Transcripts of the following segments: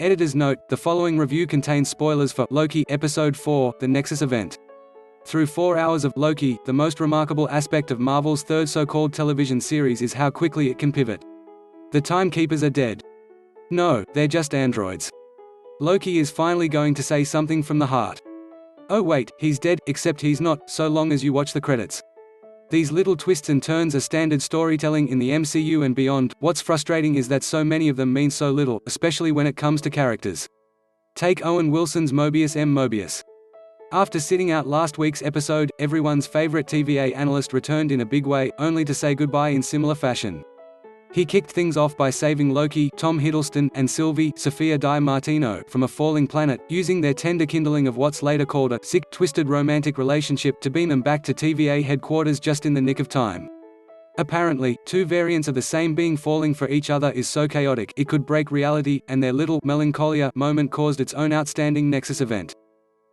Editor's note: the following review contains spoilers for Loki Episode 4, The Nexus Event. Through 4 hours of Loki, the most remarkable aspect of Marvel's third so-called television series is how quickly it can pivot. The Timekeepers are dead. No, they're just androids. Loki is finally going to say something from the heart. Oh wait, he's dead, except he's not, so long as you watch the credits. These little twists and turns are standard storytelling in the MCU and beyond. What's frustrating is that so many of them mean so little, especially when it comes to characters. Take Owen Wilson's Mobius M. Mobius. After sitting out last week's episode, everyone's favorite TVA analyst returned in a big way, only to say goodbye in similar fashion. He kicked things off by saving Loki, Tom Hiddleston, and Sylvie, Sophia Di Martino, from a falling planet, using their tender kindling of what's later called a sick, twisted romantic relationship to beam them back to TVA headquarters just in the nick of time. Apparently, two variants of the same being falling for each other is so chaotic it could break reality, and their little Melancholia moment caused its own outstanding Nexus event.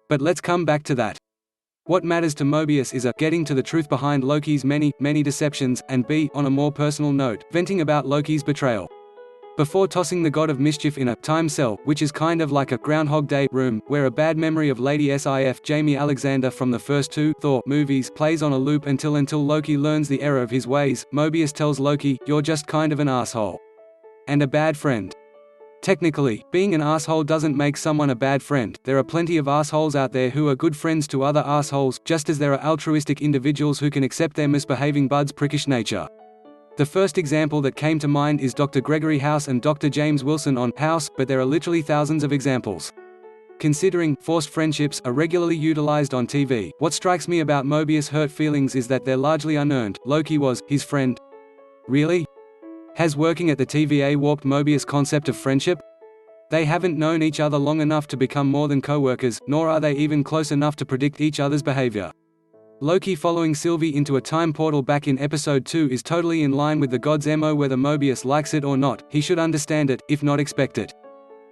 But let's come back to that. What matters to Mobius is a getting to the truth behind Loki's many, many deceptions, and b, on a more personal note, venting about Loki's betrayal. Before tossing the God of Mischief in a time cell, which is kind of like a Groundhog Day room, where a bad memory of Lady Sif Jaimie Alexander from the first two Thor movies plays on a loop until Loki learns the error of his ways, Mobius tells Loki, "You're just kind of an asshole. And a bad friend." Technically, being an asshole doesn't make someone a bad friend. There are plenty of assholes out there who are good friends to other assholes, just as there are altruistic individuals who can accept their misbehaving bud's prickish nature. The first example that came to mind is Dr. Gregory House and Dr. James Wilson on House, but there are literally thousands of examples. Considering forced friendships are regularly utilized on TV, what strikes me about Mobius' hurt feelings is that they're largely unearned. Loki was his friend. Really? Has working at the TVA warped Mobius' concept of friendship? They haven't known each other long enough to become more than co-workers, nor are they even close enough to predict each other's behavior. Loki following Sylvie into a time portal back in Episode 2 is totally in line with the God's MO. Whether Mobius likes it or not, he should understand it, if not expect it.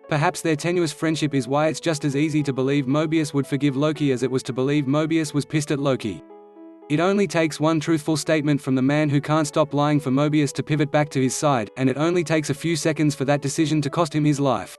Perhaps their tenuous friendship is why it's just as easy to believe Mobius would forgive Loki as it was to believe Mobius was pissed at Loki. It only takes one truthful statement from the man who can't stop lying for Mobius to pivot back to his side, and it only takes a few seconds for that decision to cost him his life.